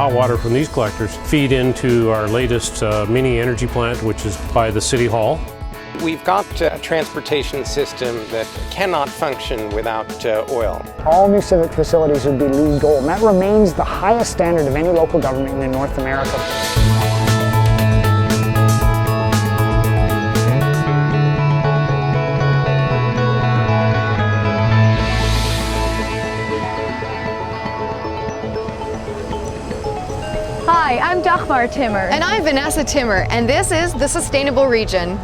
hot water from these collectors feed into our latest mini energy plant, which is by the City Hall. We've got a transportation system that cannot function without oil. All new civic facilities would be LEED Gold, and that remains the highest standard of any local government in North America. Hi, I'm Dagmar Timmer. And I'm Vanessa Timmer, and this is The Sustainable Region.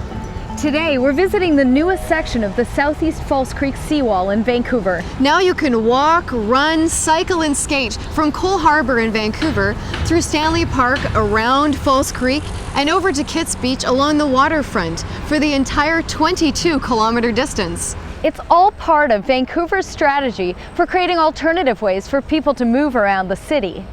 Today, we're visiting the newest section of the Southeast False Creek seawall in Vancouver. Now you can walk, run, cycle, and skate from Cole Harbour in Vancouver through Stanley Park, around False Creek, and over to Kitts Beach along the waterfront for the entire 22-kilometer distance. It's all part of Vancouver's strategy for creating alternative ways for people to move around the city.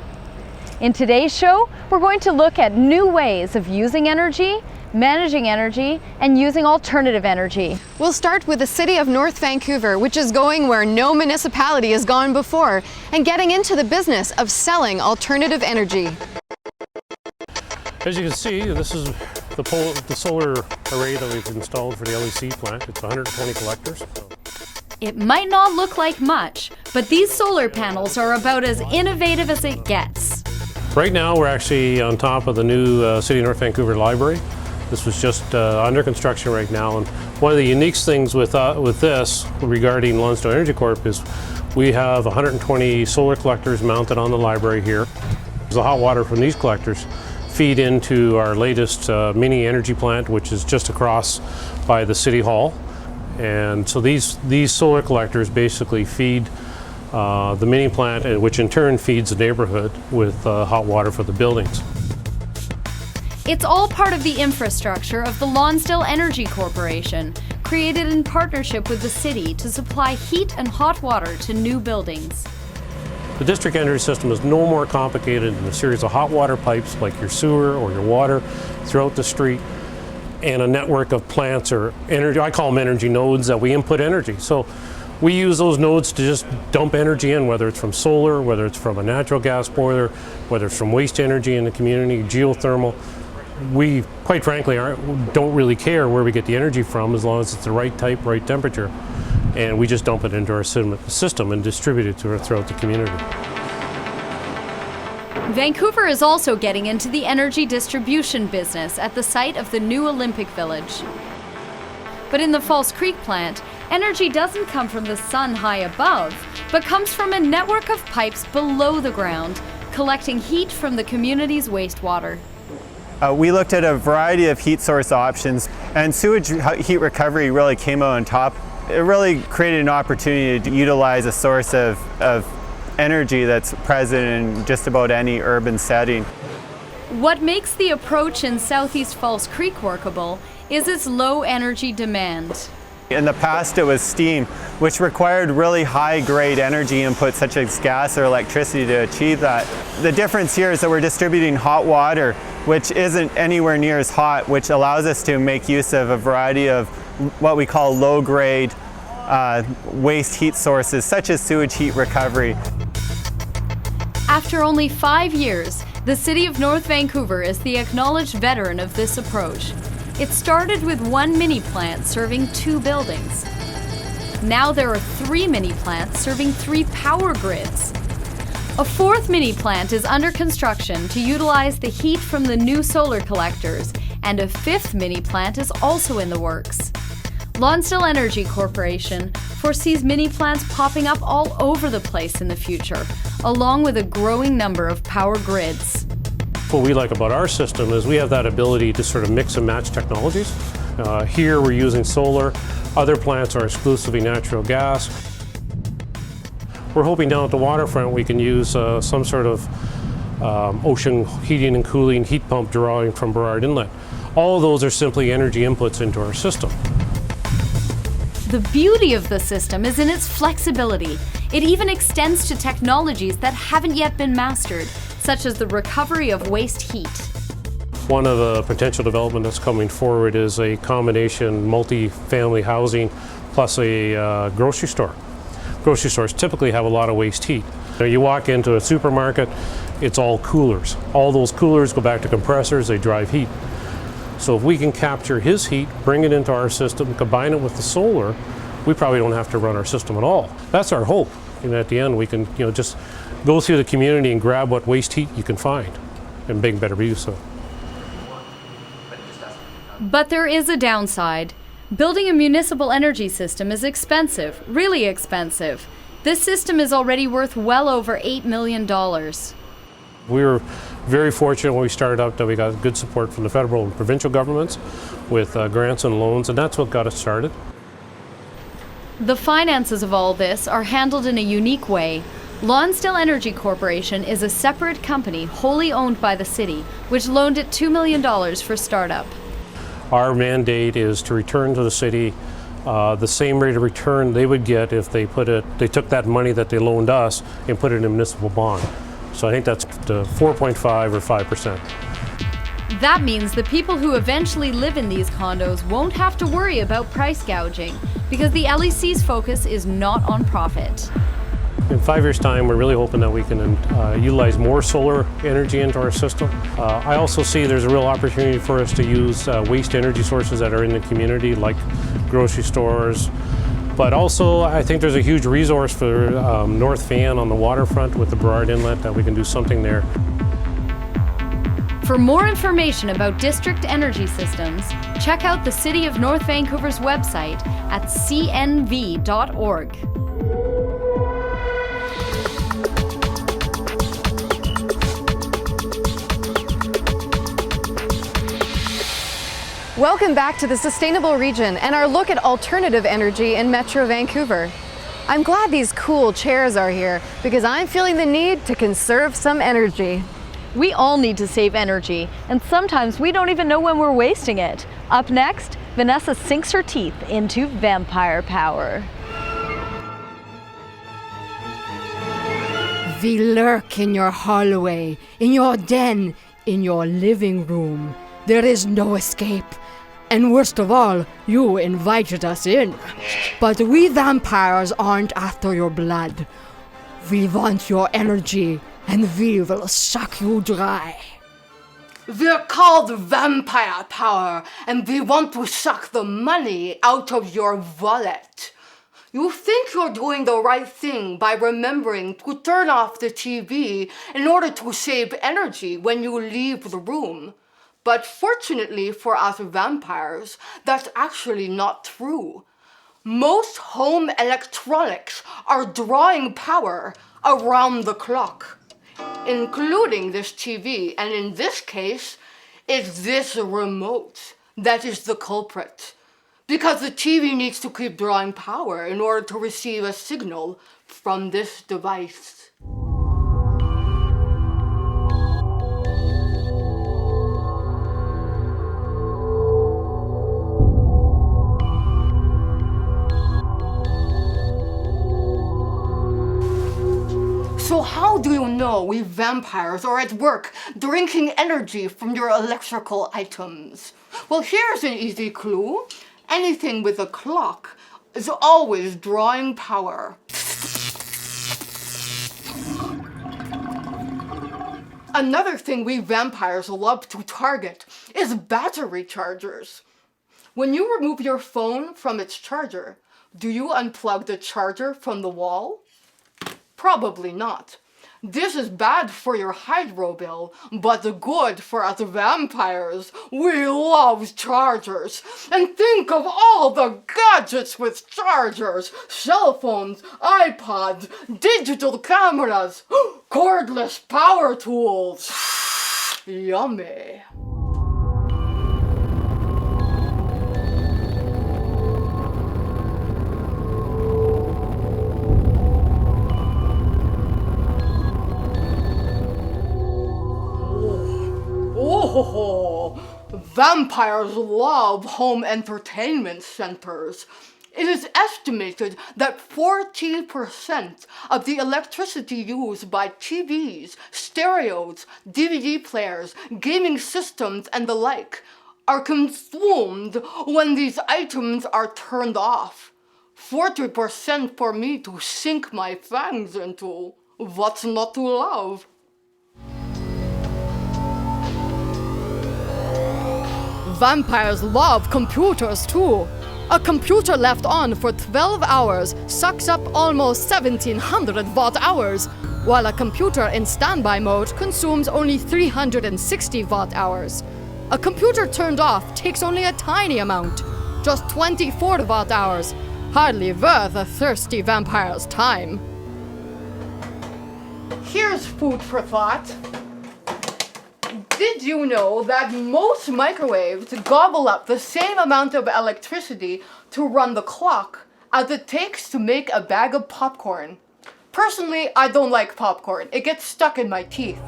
In today's show, we're going to look at new ways of using energy, managing energy, and using alternative energy. We'll start with the city of North Vancouver, which is going where no municipality has gone before, and getting into the business of selling alternative energy. As you can see, this is the solar array that we've installed for the LEC plant. It's 120 collectors. It might not look like much, but these solar panels are about as innovative as it gets. Right now we're actually on top of the new City of North Vancouver library. This was just under construction right now, and one of the unique things with this regarding Lonsdale Energy Corp is we have 120 solar collectors mounted on the library here. The hot water from these collectors feed into our latest mini energy plant, which is just across by the City Hall. And so these solar collectors basically feed the mini plant, which in turn feeds the neighborhood with hot water for the buildings. It's all part of the infrastructure of the Lonsdale Energy Corporation, created in partnership with the city to supply heat and hot water to new buildings. The district energy system is no more complicated than a series of hot water pipes like your sewer or your water throughout the street, and a network of plants or energy, I call them energy nodes, that we input energy. So we use those nodes to just dump energy in, whether it's from solar, whether it's from a natural gas boiler, whether it's from waste energy in the community, geothermal. We, quite frankly, don't really care where we get the energy from as long as it's the right type, right temperature. And we just dump it into our system and distribute it throughout the community. Vancouver is also getting into the energy distribution business at the site of the new Olympic Village. But in the False Creek plant, energy doesn't come from the sun high above, but comes from a network of pipes below the ground, collecting heat from the community's wastewater. We looked at a variety of heat source options, and sewage heat recovery really came out on top. It really created an opportunity to utilize a source of energy that's present in just about any urban setting. What makes the approach in Southeast False Creek workable is its low energy demand. In the past, it was steam, which required really high-grade energy input, such as gas or electricity, to achieve that. The difference here is that we're distributing hot water, which isn't anywhere near as hot, which allows us to make use of a variety of what we call low-grade waste heat sources, such as sewage heat recovery. After only 5 years, the City of North Vancouver is the acknowledged veteran of this approach. It started with one mini plant serving 2 buildings. Now there are 3 mini plants serving 3 power grids. A 4th mini plant is under construction to utilize the heat from the new solar collectors, and a 5th mini plant is also in the works. Lonsdale Energy Corporation foresees mini plants popping up all over the place in the future, along with a growing number of power grids. What we like about our system is we have that ability to sort of mix and match technologies. Here we're using solar, other plants are exclusively natural gas. We're hoping down at the waterfront we can use some sort of ocean heating and cooling heat pump drawing from Burrard Inlet. All of those are simply energy inputs into our system. The beauty of the system is in its flexibility. It even extends to technologies that haven't yet been mastered, such as the recovery of waste heat. One of the potential development that's coming forward is a combination multi-family housing plus a grocery store. grocery stores typically have a lot of waste heat. You walk into a supermarket, it's all coolers. All those coolers go back to compressors, they drive heat. So if we can capture his heat, bring it into our system, combine it with the solar, we probably don't have to run our system at all. That's our hope. And at the end, we can just go through the community and grab what waste heat you can find and make better use of it. But there is a downside. Building a municipal energy system is expensive, really expensive. This system is already worth well over $8 million. We were very fortunate when we started out that we got good support from the federal and provincial governments with grants and loans, and that's what got us started. The finances of all this are handled in a unique way. Lonsdale Energy Corporation is a separate company wholly owned by the city, which loaned it $2 million for startup. Our mandate is to return to the city the same rate of return they would get if they took that money that they loaned us and put it in a municipal bond. So I think that's 4.5 or 5%. That means the people who eventually live in these condos won't have to worry about price gouging because the LEC's focus is not on profit. In 5 years' time, we're really hoping that we can utilize more solar energy into our system. I also see there's a real opportunity for us to use waste energy sources that are in the community, like grocery stores. But also, I think there's a huge resource for North Van on the waterfront with the Burrard Inlet that we can do something there. For more information about district energy systems, check out the City of North Vancouver's website at cnv.org. Welcome back to the Sustainable Region and our look at alternative energy in Metro Vancouver. I'm glad these cool chairs are here because I'm feeling the need to conserve some energy. We all need to save energy, and sometimes we don't even know when we're wasting it. Up next, Vanessa sinks her teeth into vampire power. We lurk in your hallway, in your den, in your living room. There is no escape. And worst of all, you invited us in. But we vampires aren't after your blood. We want your energy, and we will suck you dry. We're called Vampire Power, and we want to suck the money out of your wallet. You think you're doing the right thing by remembering to turn off the TV in order to save energy when you leave the room. But fortunately for us vampires, that's actually not true. Most home electronics are drawing power around the clock, including this TV, and in this case, it's this remote that is the culprit. Because the TV needs to keep drawing power in order to receive a signal from this device. So how do you know we vampires are at work drinking energy from your electrical items? Well, here's an easy clue. Anything with a clock is always drawing power. Another thing we vampires love to target is battery chargers. When you remove your phone from its charger, do you unplug the charger from the wall? Probably not. This is bad for your hydro bill, but good for us vampires. We love chargers. And think of all the gadgets with chargers. Cell phones, iPods, digital cameras, cordless power tools. Yummy. Oh, vampires love home entertainment centers. It is estimated that 40% of the electricity used by TVs, stereos, DVD players, gaming systems, and the like are consumed when these items are turned off. 40% for me to sink my fangs into. What's not to love? Vampires love computers too. A computer left on for 12 hours sucks up almost 1700 watt hours, while a computer in standby mode consumes only 360 watt hours. A computer turned off takes only a tiny amount, just 24 watt hours, hardly worth a thirsty vampire's time. Here's food for thought. Did you know that most microwaves gobble up the same amount of electricity to run the clock as it takes to make a bag of popcorn? Personally, I don't like popcorn. It gets stuck in my teeth.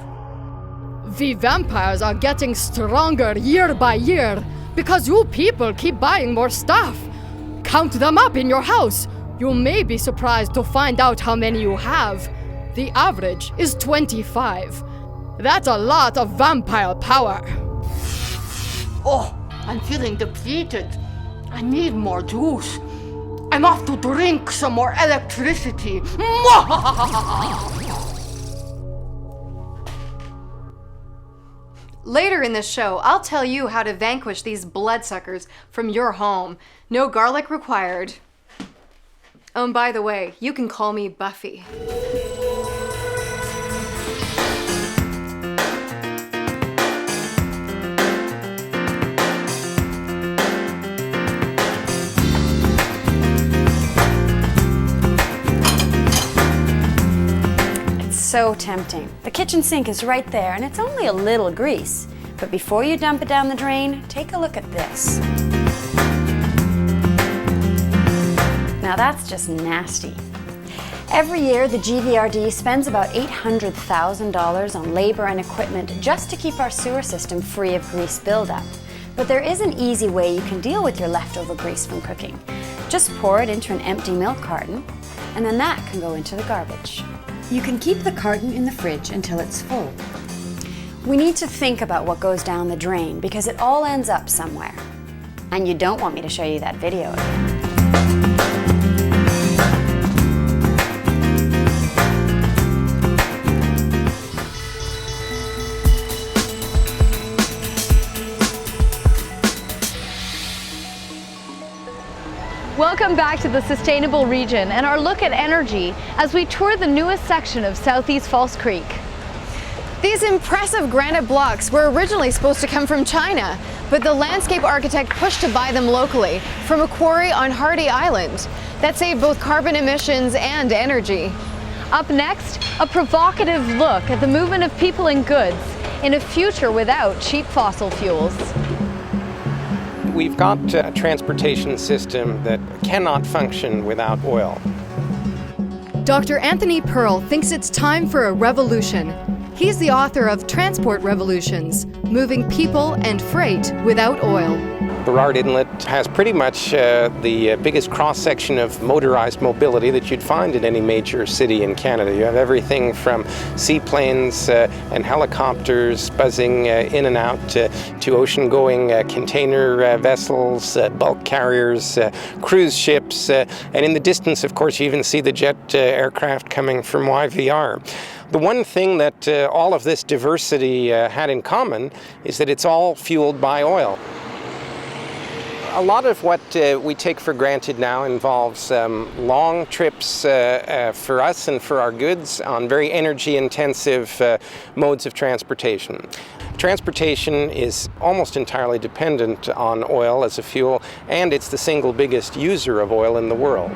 The vampires are getting stronger year by year because you people keep buying more stuff. Count them up in your house. You may be surprised to find out how many you have. The average is 25. That's a lot of vampire power. Oh, I'm feeling depleted. I need more juice. I'm off to drink some more electricity. Later in this show, I'll tell you how to vanquish these bloodsuckers from your home. No garlic required. Oh, and by the way, you can call me Buffy. So tempting. The kitchen sink is right there and it's only a little grease. But before you dump it down the drain, take a look at this. Now that's just nasty. Every year, the GVRD spends about $800,000 on labor and equipment just to keep our sewer system free of grease buildup. But there is an easy way you can deal with your leftover grease from cooking. Just pour it into an empty milk carton, and then that can go into the garbage. You can keep the carton in the fridge until it's full. We need to think about what goes down the drain because it all ends up somewhere. And you don't want me to show you that video again. Welcome back to the Sustainable Region and our look at energy as we tour the newest section of Southeast False Creek. These impressive granite blocks were originally supposed to come from China, but the landscape architect pushed to buy them locally from a quarry on Hardy Island. That saved both carbon emissions and energy. Up next, a provocative look at the movement of people and goods in a future without cheap fossil fuels. We've got a transportation system that cannot function without oil. Dr. Anthony Pearl thinks it's time for a revolution. He's the author of Transport Revolutions, Moving People and Freight Without Oil. Burrard Inlet has pretty much the biggest cross-section of motorized mobility that you'd find in any major city in Canada. You have everything from seaplanes and helicopters buzzing in and out to ocean-going container vessels, bulk carriers, cruise ships, and in the distance, of course, you even see the jet aircraft coming from YVR. The one thing that all of this diversity had in common is that it's all fueled by oil. A lot of what we take for granted now involves long trips for us and for our goods on very energy-intensive modes of transportation. Transportation is almost entirely dependent on oil as a fuel, and it's the single biggest user of oil in the world.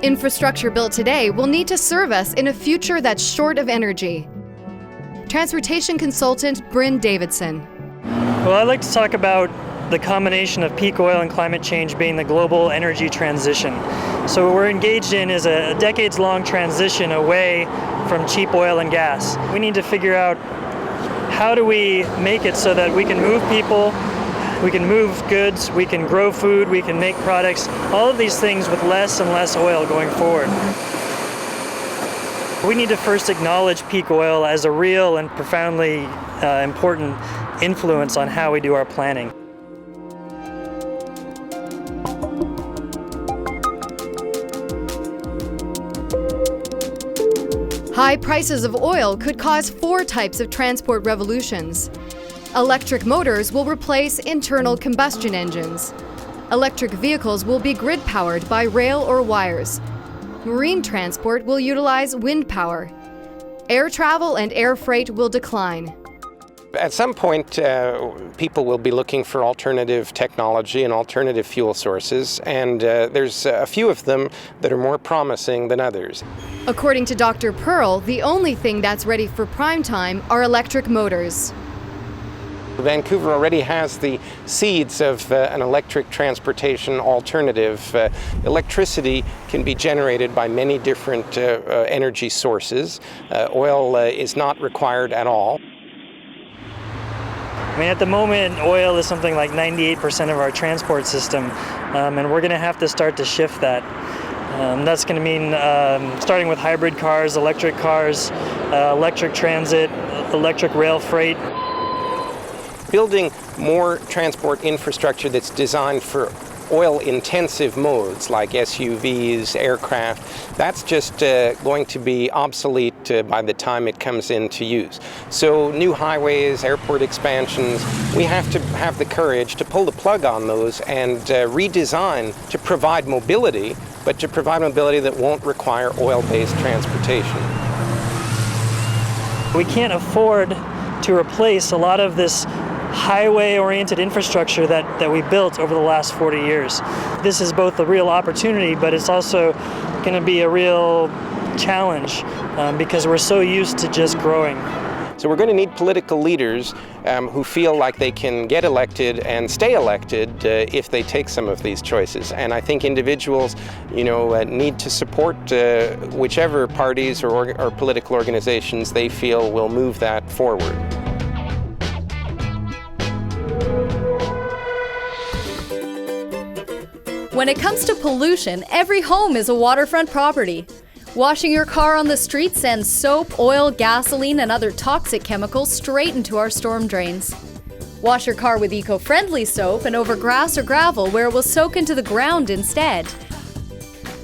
Infrastructure built today will need to serve us in a future that's short of energy. Transportation consultant Bryn Davidson. Well, I'd like to talk about the combination of peak oil and climate change being the global energy transition. So what we're engaged in is a decades-long transition away from cheap oil and gas. We need to figure out how do we make it so that we can move people, we can move goods, we can grow food, we can make products, all of these things with less and less oil going forward. We need to first acknowledge peak oil as a real and profoundly important influence on how we do our planning. High prices of oil could cause 4 types of transport revolutions. Electric motors will replace internal combustion engines. Electric vehicles will be grid-powered by rail or wires. Marine transport will utilize wind power. Air travel and air freight will decline. At some point, people will be looking for alternative technology and alternative fuel sources, and there's a few of them that are more promising than others. According to Dr. Pearl, the only thing that's ready for prime time are electric motors. Vancouver already has the seeds of an electric transportation alternative. Electricity can be generated by many different energy sources. Oil is not required at all. I mean, at the moment, oil is something like 98% of our transport system, and we're going to have to start to shift that. That's going to mean starting with hybrid cars, electric transit, electric rail freight. Building more transport infrastructure that's designed for oil-intensive modes like SUVs, aircraft, that's just going to be obsolete by the time it comes into use. So new highways, airport expansions, we have to have the courage to pull the plug on those and redesign to provide mobility, but to provide mobility that won't require oil-based transportation. We can't afford to replace a lot of this highway-oriented infrastructure that we built over the last 40 years. This is both a real opportunity, but it's also going to be a real challenge because we're so used to just growing. So we're going to need political leaders who feel like they can get elected and stay elected if they take some of these choices. And I think individuals, need to support whichever parties or political organizations they feel will move that forward. When it comes to pollution, every home is a waterfront property. Washing your car on the street sends soap, oil, gasoline, and other toxic chemicals straight into our storm drains. Wash your car with eco-friendly soap and over grass or gravel where it will soak into the ground instead.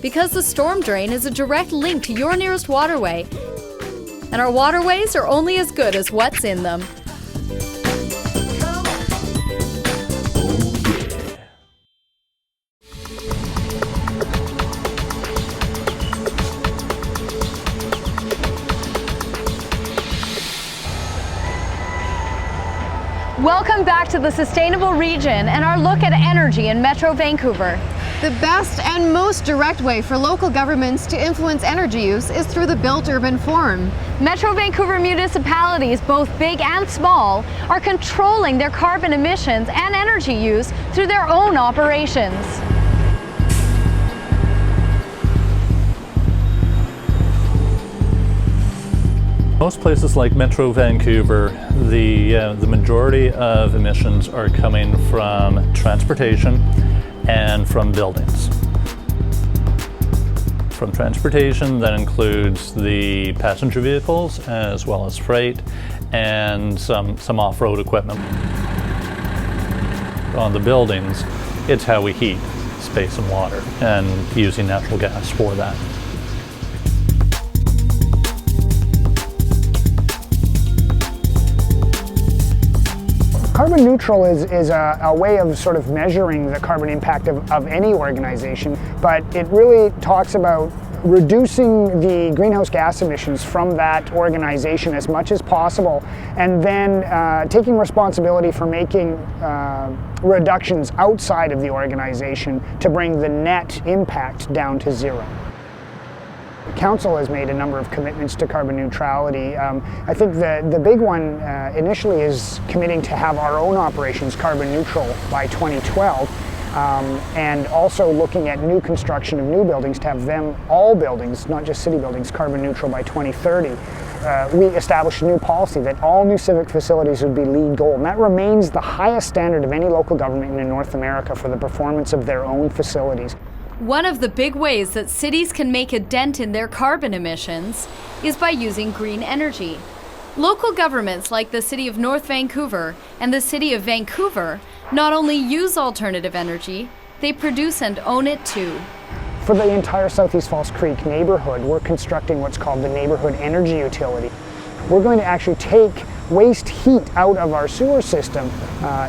Because the storm drain is a direct link to your nearest waterway, and our waterways are only as good as what's in them. Welcome back to the Sustainable Region and our look at energy in Metro Vancouver. The best and most direct way for local governments to influence energy use is through the Built Urban Forum. Metro Vancouver municipalities, both big and small, are controlling their carbon emissions and energy use through their own operations. Most places like Metro Vancouver, the majority of emissions are coming from transportation and from buildings. From transportation, that includes the passenger vehicles as well as freight and some off-road equipment. On the buildings, it's how we heat space and water and using natural gas for that. Carbon neutral is a way of sort of measuring the carbon impact of any organization, but it really talks about reducing the greenhouse gas emissions from that organization as much as possible, and then taking responsibility for making reductions outside of the organization to bring the net impact down to zero. Council has made a number of commitments to carbon neutrality. I think the big one initially is committing to have our own operations carbon neutral by 2012, and also looking at new construction of new buildings to have them, all buildings, not just city buildings, carbon neutral by 2030. We established a new policy that all new civic facilities would be LEED Gold, and that remains the highest standard of any local government in North America for the performance of their own facilities. One of the big ways that cities can make a dent in their carbon emissions is by using green energy. Local governments like the City of North Vancouver and the City of Vancouver not only use alternative energy, they produce and own it too. For the entire Southeast Falls Creek neighborhood, we're constructing what's called the neighborhood energy utility. We're going to actually take waste heat out of our sewer system,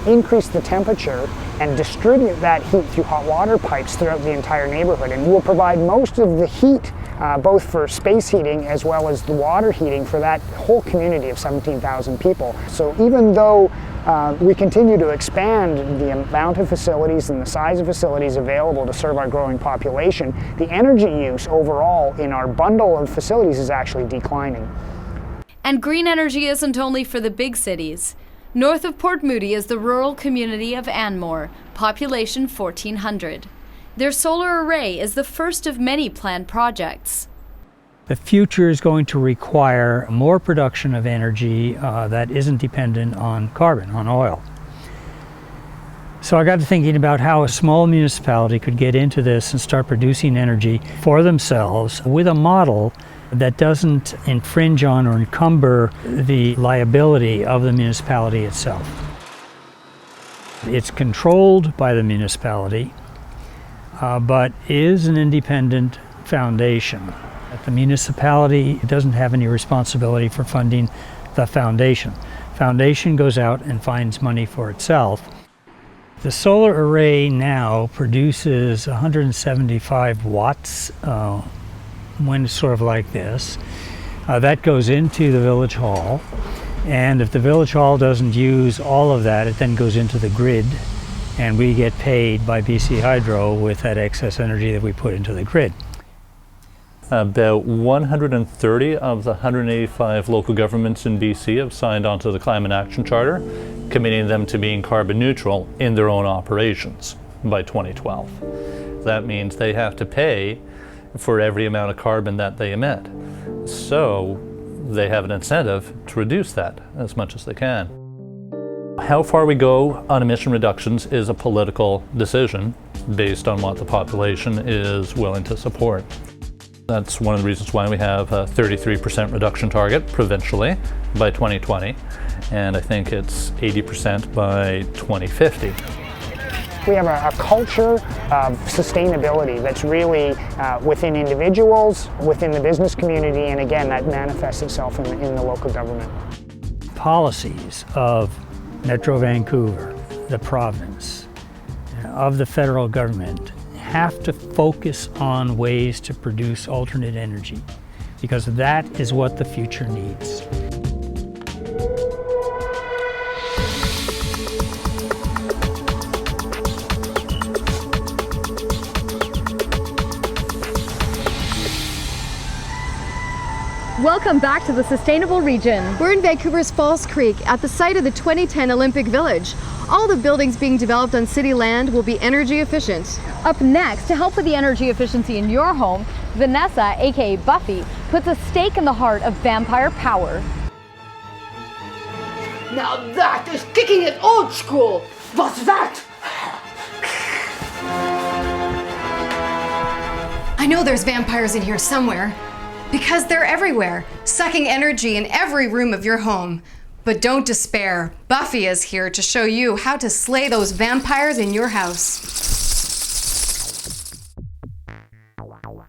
increase the temperature, and distribute that heat through hot water pipes throughout the entire neighborhood. And we'll provide most of the heat, both for space heating as well as the water heating for that whole community of 17,000 people. So even though we continue to expand the amount of facilities and the size of facilities available to serve our growing population, the energy use overall in our bundle of facilities is actually declining. And green energy isn't only for the big cities. North of Port Moody is the rural community of Anmore, population 1,400. Their solar array is the first of many planned projects. The future is going to require more production of energy that isn't dependent on carbon, on oil. So I got to thinking about how a small municipality could get into this and start producing energy for themselves with a model that doesn't infringe on or encumber the liability of the municipality itself. It's controlled by the municipality, but is an independent foundation. The municipality doesn't have any responsibility for funding the foundation. Foundation goes out and finds money for itself. The solar array now produces 175 watts when it's sort of like this. That goes into the village hall, and if the village hall doesn't use all of that, it then goes into the grid, and we get paid by BC Hydro with that excess energy that we put into the grid. About 130 of the 185 local governments in BC have signed onto the Climate Action Charter, committing them to being carbon neutral in their own operations by 2012. That means they have to pay for every amount of carbon that they emit. So they have an incentive to reduce that as much as they can. How far we go on emission reductions is a political decision based on what the population is willing to support. That's one of the reasons why we have a 33% reduction target provincially by 2020, and I think it's 80% by 2050. We have a culture of sustainability that's really within individuals, within the business community, and again, that manifests itself in the local government. Policies of Metro Vancouver, the province, of the federal government have to focus on ways to produce alternate energy, because that is what the future needs. Welcome back to the Sustainable Region. We're in Vancouver's Falls Creek at the site of the 2010 Olympic Village. All the buildings being developed on city land will be energy efficient. Up next, to help with the energy efficiency in your home, Vanessa, aka Buffy, puts a stake in the heart of vampire power. Now that is kicking it old school. What's that? I know there's vampires in here somewhere, because they're everywhere, sucking energy in every room of your home. But don't despair. Buffy is here to show you how to slay those vampires in your house.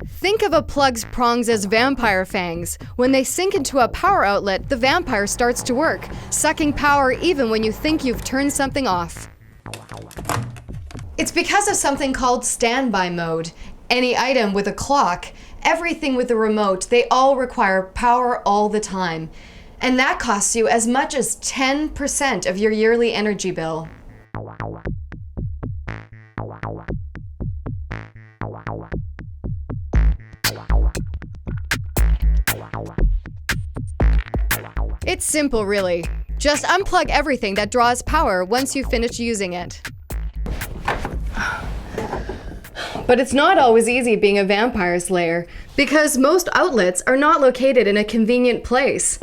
Think of a plug's prongs as vampire fangs. When they sink into a power outlet, the vampire starts to work, sucking power even when you think you've turned something off. It's because of something called standby mode. Any item with a clock, everything with a remote, they all require power all the time. And that costs you as much as 10% of your yearly energy bill. It's simple, really. Just unplug everything that draws power once you finish using it. But it's not always easy being a vampire slayer, because most outlets are not located in a convenient place.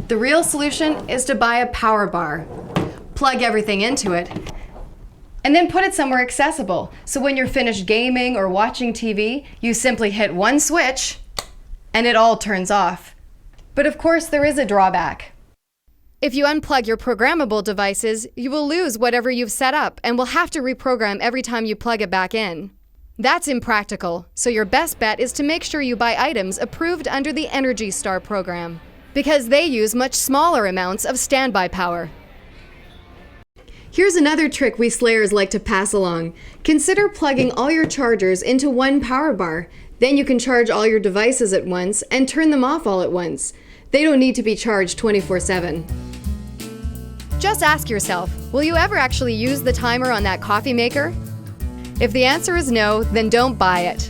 The real solution is to buy a power bar. Plug everything into it, And then put it somewhere accessible. So when you're finished gaming or watching TV, you simply hit one switch and it all turns off. But of course, there is a drawback. If you unplug your programmable devices, you will lose whatever you've set up and will have to reprogram every time you plug it back in. That's impractical, so your best bet is to make sure you buy items approved under the Energy Star program, because they use much smaller amounts of standby power. Here's another trick we Slayers like to pass along. Consider plugging all your chargers into one power bar. Then you can charge all your devices at once and turn them off all at once. They don't need to be charged 24/7. Just ask yourself, will you ever actually use the timer on that coffee maker? If the answer is no, then don't buy it.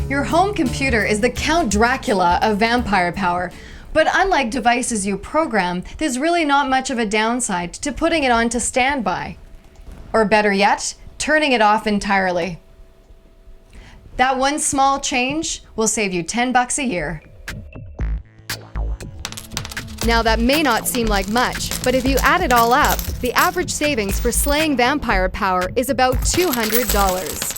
Your home computer is the Count Dracula of vampire power. But unlike devices you program, there's really not much of a downside to putting it onto standby. Or better yet, turning it off entirely. That one small change will save you $10 a year. Now that may not seem like much, but if you add it all up, the average savings for slaying vampire power is about $200.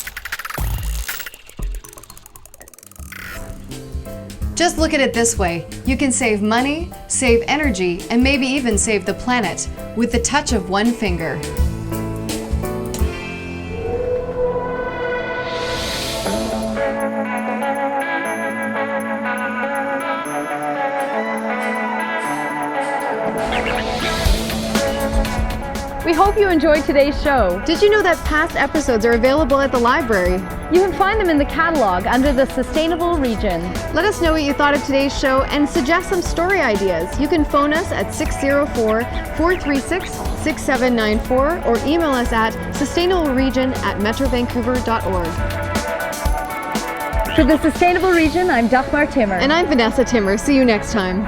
Just look at it this way. You can save money, save energy, and maybe even save the planet with the touch of one finger. We hope you enjoyed today's show. Did you know that past episodes are available at the library? You can find them in the catalog under the Sustainable Region. Let us know what you thought of today's show and suggest some story ideas. You can phone us at 604-436-6794 or email us at sustainableregion@metrovancouver.org. For the Sustainable Region, I'm Dagmar Timmer. And I'm Vanessa Timmer. See you next time.